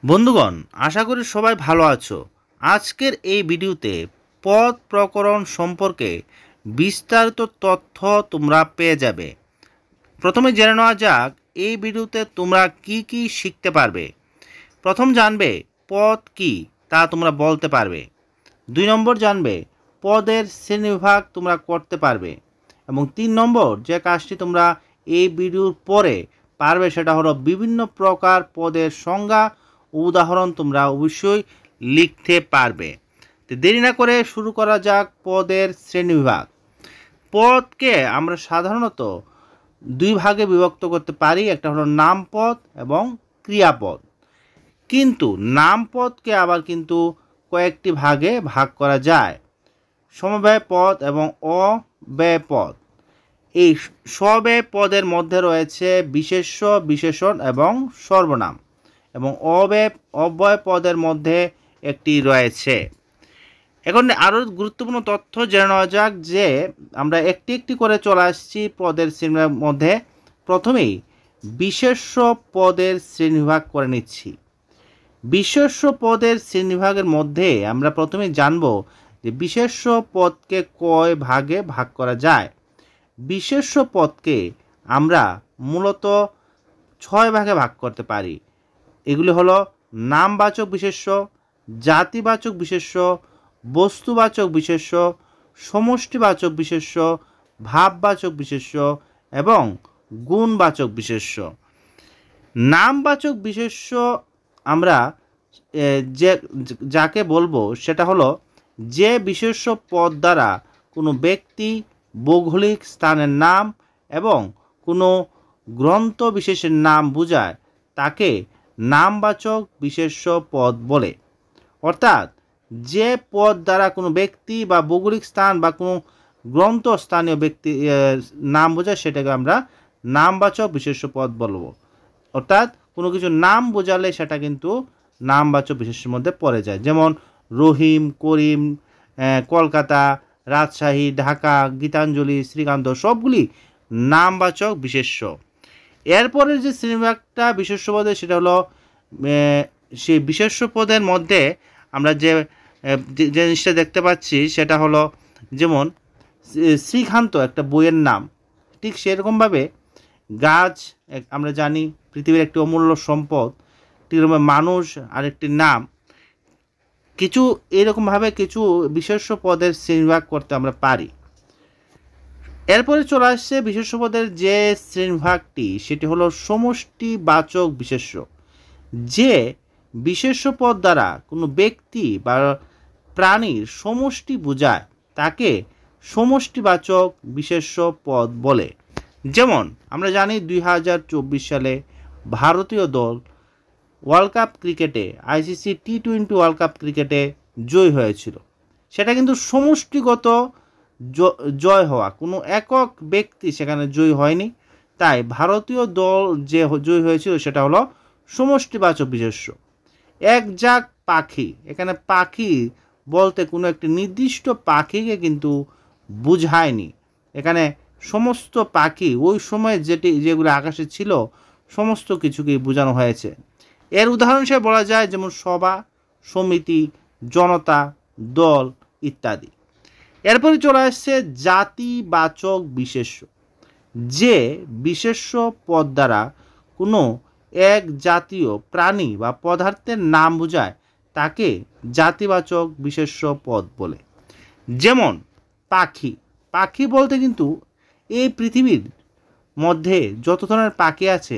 বন্ধুগণ, আশা করি সবাই ভালো আছো। আজকের এই ভিডিওতে পদ প্রকরণ সম্পর্কে বিস্তারিত তথ্য তোমরা পেয়ে যাবে। প্রথমে জেনে নেওয়া যাক এই ভিডিওতে তোমরা কি কি শিখতে পারবে। প্রথম জানবে পদ কি তা তোমরা বলতে পারবে। 2 নম্বর জানবে পদের শ্রেণীবিভাগ তোমরা করতে পারবে। এবং 3 নম্বর যে কাজটি তোমরা এই ভিডিওর পরে পারবে সেটা হলো বিভিন্ন প্রকার পদের সংজ্ঞা উদাহরণ তোমরা অবশ্যই লিখতে পারবে। তো দেরি না করে শুরু করা যাক পদের শ্রেণীবিভাগ। পদকে আমরা সাধারণত 2 ভাগে বিভক্ত করতে পারি, একটা হলো নামপদ এবং ক্রিয়াপদ। কিন্তু নামপদকে আবার কিন্তু কয়েকটি ভাগে ভাগ করা যায়, সমব্যয় পদ এবং অব্যয় পদ। এই স্বব্যয় পদের মধ্যে রয়েছে বিশেষ্য, বিশেষণ এবং সর্বনাম, এবং অব্যয় পদের মধ্যে একটি রয়েছে। এখন আরও গুরুত্বপূর্ণ তথ্য জেনে নেওয়া যাক যে আমরা একটি একটি করে চলে আসছি পদের শ্রেণীর মধ্যে। প্রথমেই বিশেষ্য পদের শ্রেণীবিভাগ করে নিচ্ছি। বিশেষ্য পদের শ্রেণীবিভাগের মধ্যে আমরা প্রথমে জানব যে বিশেষ্য পদকে কয় ভাগে ভাগ করা যায়। বিশেষ্য পদকে আমরা মূলত 6 ভাগে ভাগ করতে পারি। এগুলি হলো নামবাচক বিশেষ্য, জাতিবাচক বিশেষ্য, বস্তুবাচক বিশেষ্য, সমষ্টিবাচক বিশেষ্য, ভাববাচক বিশেষ্য এবং গুণবাচক বিশেষ্য। নামবাচক বিশেষ্য আমরা যাকে বলবো সেটা হলো যে বিশেষ্য পদ দ্বারা কোনো ব্যক্তি, ভৌগোলিক স্থানের নাম এবং কোনো গ্রন্থ বিশেষের নাম বোঝায় তাকে নামবাচক বিশেষ্য পদ বলে। অর্থাৎ যে পদ দ্বারা কোনো ব্যক্তি বা ভৌগোলিক স্থান বা কোনো গ্রন্থ স্থানীয় ব্যক্তি নাম বোঝায় সেটাকে আমরা নামবাচক বিশেষ্য পদ বলবো। অর্থাৎ কোনো কিছু নাম বোঝালে সেটা কিন্তু নামবাচক বিশেষ্যের মধ্যে পড়ে যায়। যেমন রহিম, করিম, কলকাতা, রাজশাহী, ঢাকা, গীতাঞ্জলি, শ্রীকান্ত সবগুলি নামবাচক বিশেষ্য। এরপরে যে শ্রেণীবিভাগটা বিশেষ্য পদের সেটা হলো সেই বিশেষ্য পদের মধ্যে আমরা যে জিনিসটা দেখতে পাচ্ছি সেটা হলো যেমন শ্রীকান্ত একটা বইয়ের নাম, ঠিক সেরকমভাবে গাছ আমরা জানি পৃথিবীর একটি অমূল্য সম্পদ, ঠিক মানুষ আরেকটি নাম। কিছু এরকমভাবে কিছু বিশেষ্য পদের শ্রেণীবিভাগ করতে আমরা পারি। এরপরে চলে আসছে বিশেষ্য পদের যে শ্রেণীবিভাগটি সেটি হলো সমষ্টিবাচক বিশেষ্য। যে বিশেষ্য পদ দ্বারা কোনো ব্যক্তি বা প্রাণীর সমষ্টি বোঝায় তাকে সমষ্টিবাচক বিশেষ্য পদ বলে। যেমন আমরা জানি 2024 সালে ভারতীয় দল ওয়ার্ল্ড কাপ ক্রিকেটে আইসিসি টি-20 ওয়ার্ল্ড কাপ ক্রিকেটে জয়ী হয়েছিল। সেটা কিন্তু সমষ্টিগত জয় হওয়া, কোনো একক ব্যক্তি সেখানে জয়ী হয়নি। তাই ভারতীয় দল যে জয়ী হয়েছিল সেটা হলো সমষ্টিবাচক বিশেষ্য। এক ঝাঁক পাখি, এখানে পাখি বলতে কোনো একটি নির্দিষ্ট পাখিকে কিন্তু বুঝায়নি। এখানে সমস্ত পাখি ওই সময় যেগুলো আকাশে ছিল সমস্ত কিছুকেই বোঝানো হয়েছে। এর উদাহরণ হিসেবে বলা যায় যেমন সভা, সমিতি, জনতা, দল ইত্যাদি। এরপরে চলে আসছে জাতিবাচক বিশেষ্য। যে বিশেষ্য পদ দ্বারা কোনো এক জাতীয় প্রাণী বা পদার্থের নাম বোঝায় তাকে জাতিবাচক বিশেষ্য পদ বলে। যেমন পাখি, পাখি বলতে কিন্তু এই পৃথিবীর মধ্যে যত ধরনের পাখি আছে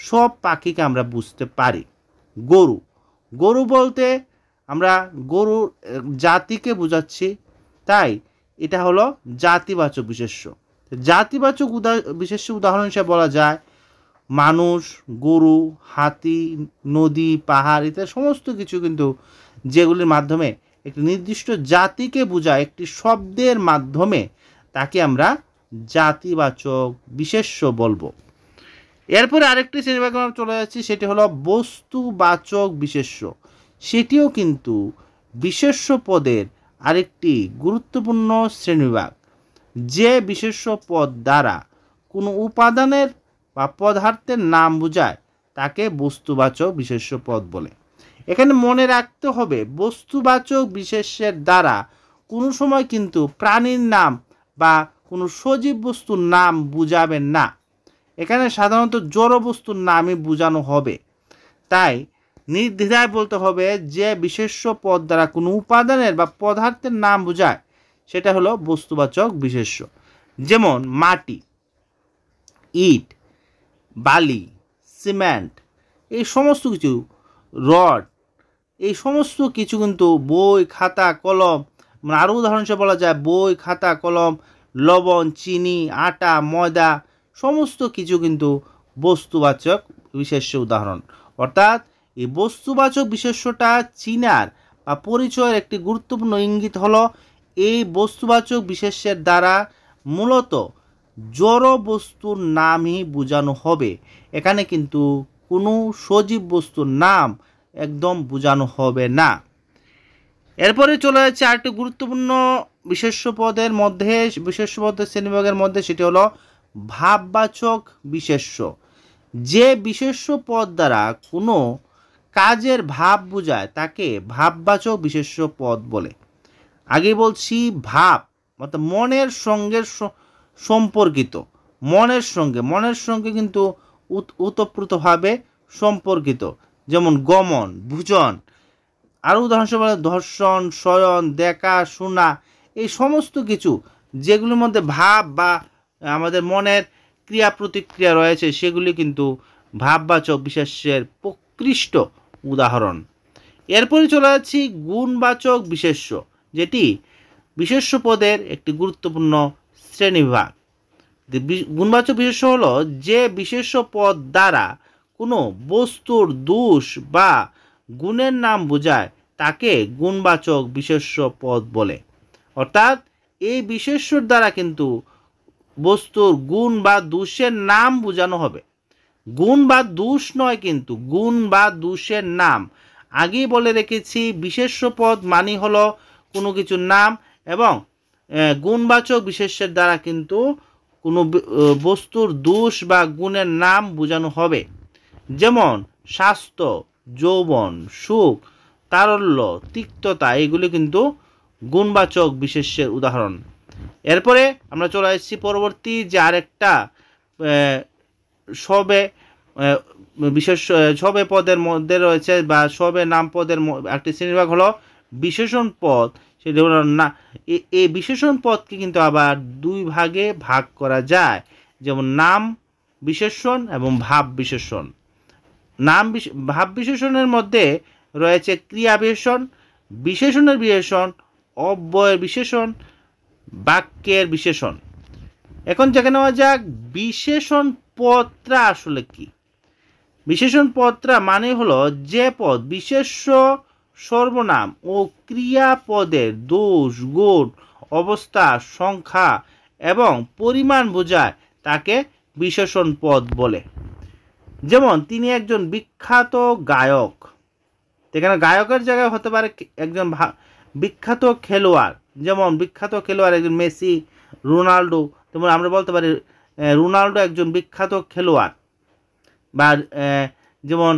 সব পাখিকে আমরা বুঝতে পারি। গরু, গরু বলতে আমরা গরুর জাতিকে বোঝাচ্ছি, তাই এটা হলো জাতিবাচক বিশেষ্য। জাতিবাচক বিশেষ্য উদাহরণ হিসেবে বলা যায় মানুষ, গরু, হাতি, নদী, পাহাড় ইত্যাদি সমস্ত কিছু কিন্তু যেগুলির মাধ্যমে একটি নির্দিষ্ট জাতিকে বোঝায় একটি শব্দের মাধ্যমে তাকে আমরা জাতিবাচক বিশেষ্য বলবো। এরপরে আরেকটি শ্রেণীবিভাগে আমরা চলে যাচ্ছি, সেটি হলো বস্তুবাচক বিশেষ্য। সেটিও কিন্তু বিশেষ্য পদের আরেকটি গুরুত্বপূর্ণ শ্রেণীবিভাগ। যে বিশেষ্য পদ দ্বারা কোনো উপাদানের বা পদার্থের নাম বোঝায় তাকে বস্তুবাচক বিশেষ্য পদ বলে। এখানে মনে রাখতে হবে বস্তুবাচক বিশেষ্যের দ্বারা কোনো সময় কিন্তু প্রাণীর নাম বা কোনো সজীব বস্তুর নাম বুঝাবেন না। এখানে সাধারণত জড় বস্তুর নামই বোঝানো হবে। তাই নির্দ্বিধায় বলতে হবে যে বিশেষ্য পদ দ্বারা কোনো উপাদানের বা পদার্থের নাম বোঝায় সেটা হলো বস্তুবাচক বিশেষ্য। যেমন মাটি, ইট, বালি, সিমেন্ট, এই সমস্ত কিছু, রড, এই সমস্ত কিছু কিন্তু বই, খাতা, কলম, আরও উদাহরণ হিসেবে বলা যায় বই, খাতা, কলম, লবণ, চিনি, আটা, ময়দা, সমস্ত কিছু কিন্তু বস্তুবাচক বিশেষ্য উদাহরণ। অর্থাৎ এই বস্তুবাচক বিশেষ্যটা চিনার বা পরিচয়ের একটি গুরুত্বপূর্ণ ইঙ্গিত হলো এই বস্তুবাচক বিশেষ্যের দ্বারা মূলত জড় বস্তুর নামই বোঝানো হবে। এখানে কিন্তু কোনো সজীব বস্তুর নাম একদম বোঝানো হবে না। এরপরে চলে যাচ্ছে আরেকটি গুরুত্বপূর্ণ বিশেষ্য পদের শ্রেণীবিভাগের মধ্যে, সেটি হলো ভাববাচক বিশেষ্য। যে বিশেষ্য পদ দ্বারা কোনো কাজের ভাব বোঝায় তাকে ভাববাচক বিশেষ্য পদ বলে। আগে বলছি ভাব অর্থাৎ মনের সঙ্গে সম্পর্কিত, মনের সঙ্গে কিন্তু ওতপ্রোতভাবে সম্পর্কিত, যেমন গমন, ভোজন, আরও উদাহরণ হিসেবে ধর্ষণ, শয়ন, দেখা, শোনা, এই সমস্ত কিছু যেগুলির মধ্যে ভাব বা আমাদের মনের ক্রিয়া প্রতিক্রিয়া রয়েছে সেগুলি কিন্তু ভাববাচক বিশেষ্যের প্রকৃষ্ট উদাহরণ। এরপরে চলে যাচ্ছি গুণবাচক বিশেষ্য, যেটি বিশেষ্য পদের একটি গুরুত্বপূর্ণ শ্রেণীবিভাগ। গুণবাচক বিশেষ্য হলো যে বিশেষ্য পদ দ্বারা কোনো বস্তুর দোষ বা গুণের নাম বোঝায় তাকে গুণবাচক বিশেষ্য পদ বলে। অর্থাৎ এই বিশেষ্যর দ্বারা কিন্তু বস্তুর গুণ বা দোষের নাম বোঝানো হবে। গুণ বা দোষ নয়, কিন্তু গুণ বা দোষের নাম। আগেই বলে রেখেছি বিশেষ্য পদ মানে হলো কোনো কিছুর নাম, এবং গুণবাচক বিশেষ্যের দ্বারা কিন্তু কোনো বস্তুর দোষ বা গুণের নাম বোঝানো হবে। যেমন স্বাস্থ্য, যৌবন, সুখ, তারল্য, তিক্ততা, এগুলি কিন্তু গুণবাচক বিশেষ্যের উদাহরণ। এরপরে আমরা চলে আসছি পরবর্তী যে আরেকটা সবে পদের মধ্যে রয়েছে বা সবে নাম পদের একটি শ্রেণীবিভাগ হলো বিশেষণ পদ। সেটি হলো না, এই বিশেষণ পদকে কিন্তু আবার দুই ভাগে ভাগ করা যায়, যেমন নাম বিশেষণ এবং ভাব বিশেষণ। ভাব বিশেষণের মধ্যে রয়েছে ক্রিয়া বিশেষণ, বিশেষণের বিশেষণ, অব্যয়ের বিশেষণ, বাক্যের বিশেষণ। এখন দেখে নেওয়া যাক বিশেষণ পদটা আসলে কি। বিশেষণ পদটা মানে হলো যে পদ বিশেষ্য, সর্বনাম ও ক্রিয়াপদের দোষ, গুণ, অবস্থা, সংখ্যা এবং পরিমাণ বোঝায় তাকে বিশেষণ পদ বলে। যেমন তিনি একজন বিখ্যাত গায়ক, এখানে গায়কের জায়গায় হতে পারে একজন বিখ্যাত খেলোয়াড়। যেমন বিখ্যাত খেলোয়াড় একজন মেসি, রোনাল্ডো, যেমন আমরা বলতে পারি রোনাল্ডো একজন বিখ্যাত খেলোয়াড়। বা যেমন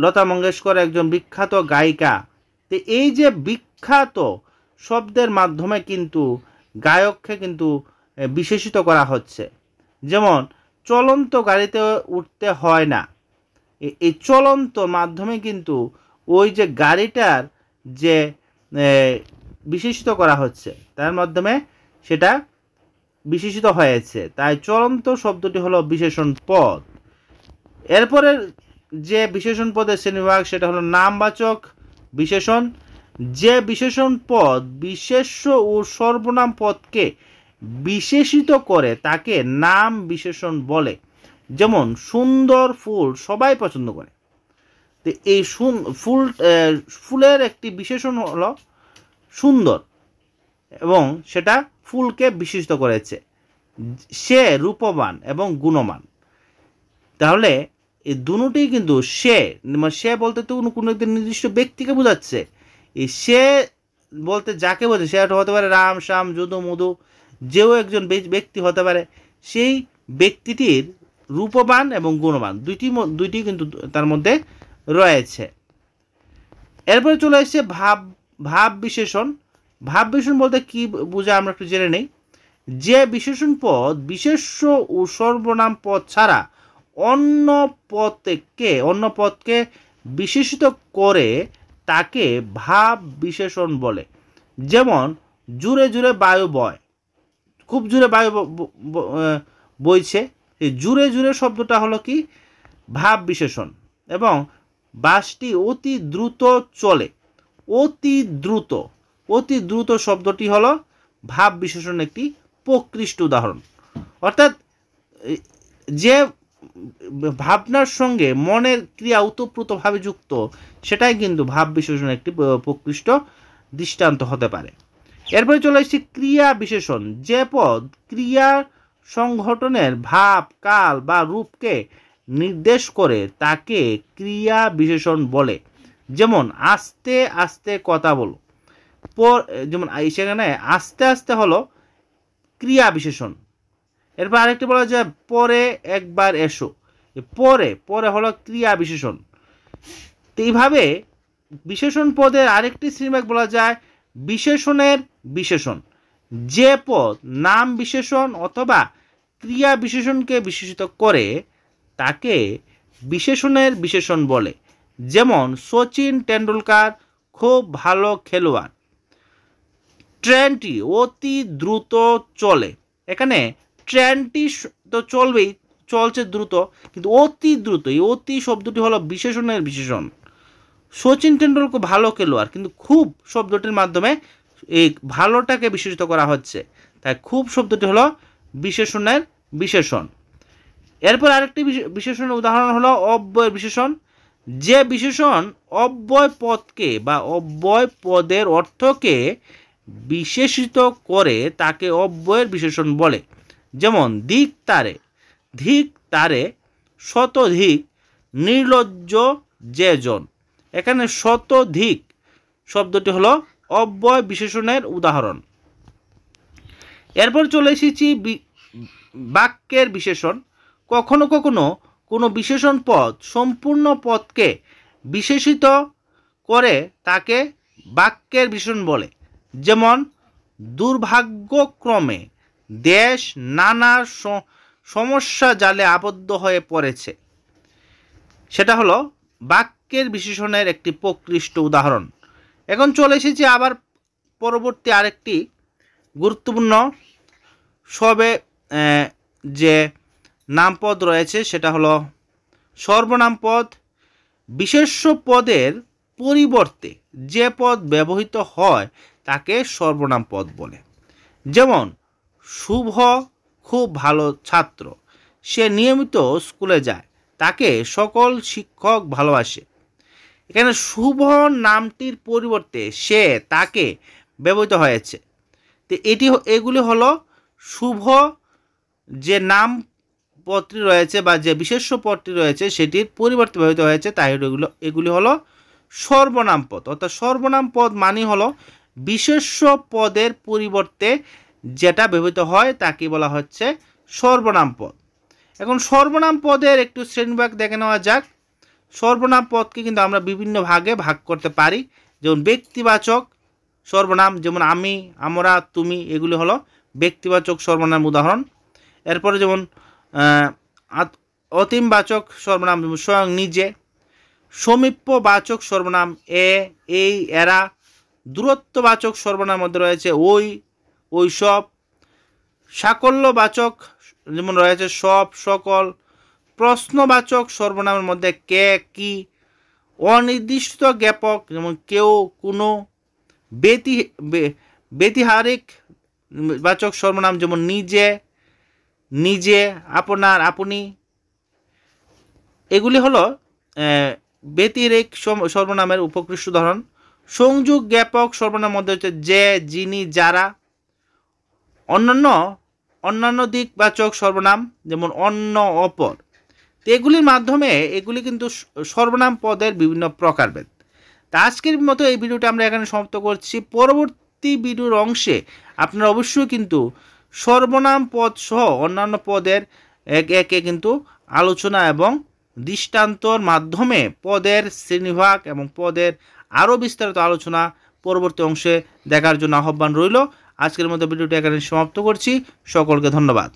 লতা মঙ্গেশকর একজন বিখ্যাত গায়িকা। তো এই যে বিখ্যাত শব্দের মাধ্যমে কিন্তু গায়ককে কিন্তু বিশেষিত করা হচ্ছে। যেমন চলন্ত গাড়িতে উঠতে হয় না, এই চলন্ত মাধ্যমে কিন্তু ওই যে গাড়িটার যে বিশেষিত করা হচ্ছে তার মাধ্যমে সেটা বিশেষিত হয়েছে, তাই চলন্ত শব্দটি হলো বিশেষণ পদ। এরপরে যে বিশেষণ পদের শ্রেণীবিভাগ সেটা হলো নামবাচক বিশেষণ। যে বিশেষণ পদ বিশেষ্য ও সর্বনাম পদকে বিশেষিত করে তাকে নাম বিশেষণ বলে। যেমন সুন্দর ফুল সবাই পছন্দ করে, তো এই ফুলের একটি বিশেষণ হলো সুন্দর, এবং সেটা ফুলকে বিশেষিত করেছে। সে রূপবান এবং গুণমান। তাহলে এই দুটোই কিন্তু সে বলতে তো কোনো একটি নির্দিষ্ট ব্যক্তিকে বোঝাচ্ছে। এই সে বলতে যাকে বোঝে সে হতে পারে রাম, শ্যাম, যদু, মধু, যেও একজন ব্যক্তি হতে পারে। সেই ব্যক্তিটির রূপবান এবং গুণবান দুইটি কিন্তু তার মধ্যে রয়েছে। এরপরে চলে আসছে ভাব বিশেষণ। ভাব বিশেষণ বলতে কি বোঝায় আমরা একটু জেনে নেই। যে বিশেষণ পদ বিশেষ্য ও সর্বনাম পদ ছাড়া অন্য পদকে বিশেষিত করে তাকে ভাব বিশেষণ বলে। যেমন জুড়ে জুড়ে বায়ু বয়, খুব জোরে বায়ু বইছে, এই জুড়ে জুড়ে শব্দটা হলো কি ভাব বিশেষণ। এবং বাসটি অতি দ্রুত চলে, অতি দ্রুত শব্দটি হলো ভাব বিশেষণ একটি প্রকৃষ্ট উদাহরণ। অর্থাৎ যে ভাবনার সঙ্গে মনের ক্রিয়া ওতপ্রোতভাবে যুক্ত, সেটাই কিন্তু ভাব বিশেষণ একটি প্রকৃষ্ট দৃষ্টান্ত হতে পারে। এরপরে চলে আসছে ক্রিয়া বিশেষণ। যে পদ ক্রিয়া সংঘটনের ভাব, কাল বা রূপকে নির্দেশ করে তাকে ক্রিয়া বিশেষণ বলে। যেমন আস্তে আস্তে কথা বলো, যেমন সেখানে আস্তে আস্তে হলো ক্রিয়া বিশেষণ। এরপর আরেকটি বলা যায় পরে একবার এসো, পরে হলো ক্রিয়া বিশেষণ। তো এইভাবে বিশেষণ পদের আরেকটি শ্রেণীবিভাগ বলা যায় বিশেষণের বিশেষণ। যে পদ নাম বিশেষণ অথবা ক্রিয়া বিশেষণকে বিশেষিত করে তাকে বিশেষণের বিশেষণ বলে। যেমন সচিন টেন্ডুলকার খুব ভালো খেলোয়াড়, ট্রেনটি অতি দ্রুত চলে। এখানে ট্রেনটি তো চলবেই, চলছে দ্রুত, কিন্তু অতি দ্রুত, এই অতি শব্দটি হলো বিশেষণের বিশেষণ। সচিন টেন্ডুলকার ভালো খেলোয়াড়, কিন্তু খুব শব্দটির মাধ্যমে এই ভালোটাকে বিশেষিত করা হচ্ছে, তাই খুব শব্দটি হলো বিশেষণের বিশেষণ। এরপর আরেকটি বিশেষণের উদাহরণ হলো অব্যয় বিশেষণ। যে বিশেষণ অব্যয় পদকে বা অব্যয় পদের অর্থকে বিশেষিত করে তাকে অব্যয়ের বিশেষণ বলে। যেমন ধিক তারে শতধিক নির্লজ্জ যে জন। এখানে শতধিক শব্দটি হলো অব্যয় বিশেষণের উদাহরণ। এরপর চলে এসেছি বাক্যের বিশেষণ। কখনো কখনো কোনো বিশেষণ পদ সম্পূর্ণ পদকে বিশেষিত করে তাকে বাক্যের বিশেষণ বলে। যেমন দুর্ভাগ্যক্রমে দেশ নানা সমস্যা জালে আবদ্ধ হয়ে পড়েছে, সেটা হলো বাক্যের বিশেষণের একটি প্রকৃষ্ট উদাহরণ। এখন চলে এসেছি আবার পরবর্তী আরেকটি গুরুত্বপূর্ণ সবে যে নামপদ রয়েছে, সেটা হলো সর্বনাম পদ। বিশেষ্য পদের পরিবর্তে যে পদ ব্যবহৃত হয় তাকে সর্বনাম পদ বলে। যেমন শুভ খুব ভালো ছাত্র, সে নিয়মিত স্কুলে যায়, তাকে সকল শিক্ষক ভালোবাসে। এখানে শুভ নামটির পরিবর্তে সে তাকে ব্যবহৃত হয়েছে। তো এগুলি হলো শুভ যে নাম পদটি রয়েছে বা যে বিশেষ্য পদটি রয়েছে সেটির পরিবর্তে ব্যবহৃত হয়েছে, তাই এগুলি হলো সর্বনাম পদ। অর্থাৎ সর্বনাম পদ মানে হলো বিশেষ্য পদের পরিবর্তে যেটা ব্যবহৃত হয় তাকে বলা হচ্ছে সর্বনাম পদ। এখন সর্বনাম পদের একটু শ্রেণীবিভাগ দেখে নেওয়া যাক। সর্বনাম পদকে কিন্তু আমরা বিভিন্ন ভাগে ভাগ করতে পারি। যেমন ব্যক্তিবাচক সর্বনাম, যেমন আমি, আমরা, তুমি, এগুলি হলো ব্যক্তিবাচক সর্বনাম উদাহরণ। এরপরে যেমন অতিমবাচক সর্বনাম, যেমন স্বয়ং, নিজে। সমীপ্যবাচক সর্বনাম এ, এই, এরা। দূরত্ববাচক সর্বনামের মধ্যে রয়েছে ওই, ওইসব। সাকল্যবাচক যেমন রয়েছে সব, সকল। প্রশ্নবাচক সর্বনামের মধ্যে কে, কি। অনির্দিষ্ট জ্ঞাপক যেমন কেউ, কোনো। ব্যতিহারিক বাচক সর্বনাম যেমন নিজে, নিজে, আপনার, আপনি। এগুলি হলো ব্যতিরেক সর্বনামের উপকৃষ্ট উদাহরণ। সংযোগ জ্ঞাপক সর্বনামের মধ্যে হচ্ছে যে, যিনি, যারা। অন্যান্য দিকবাচক সর্বনাম যেমন অন্য, অপর। তো এগুলির মাধ্যমে এগুলি কিন্তু সর্বনাম পদের বিভিন্ন প্রকারভেদ। তা আজকের মতো এই ভিডিওটা আমরা এখানে সমাপ্ত করছি। পরবর্তী ভিডিওর অংশে আপনারা অবশ্যই কিন্তু সর্বনাম পদ সহ অন্যান্য পদের একে একে কিন্তু আলোচনা এবং দৃষ্টান্তর মাধ্যমে পদের শ্রেণীভাগ এবং পদের আরও বিস্তারিত আলোচনা পরবর্তী অংশে দেখার জন্য আহ্বান রইল। আজকের মতো ভিডিওটি এখানে সমাপ্ত করছি। সকলকে ধন্যবাদ।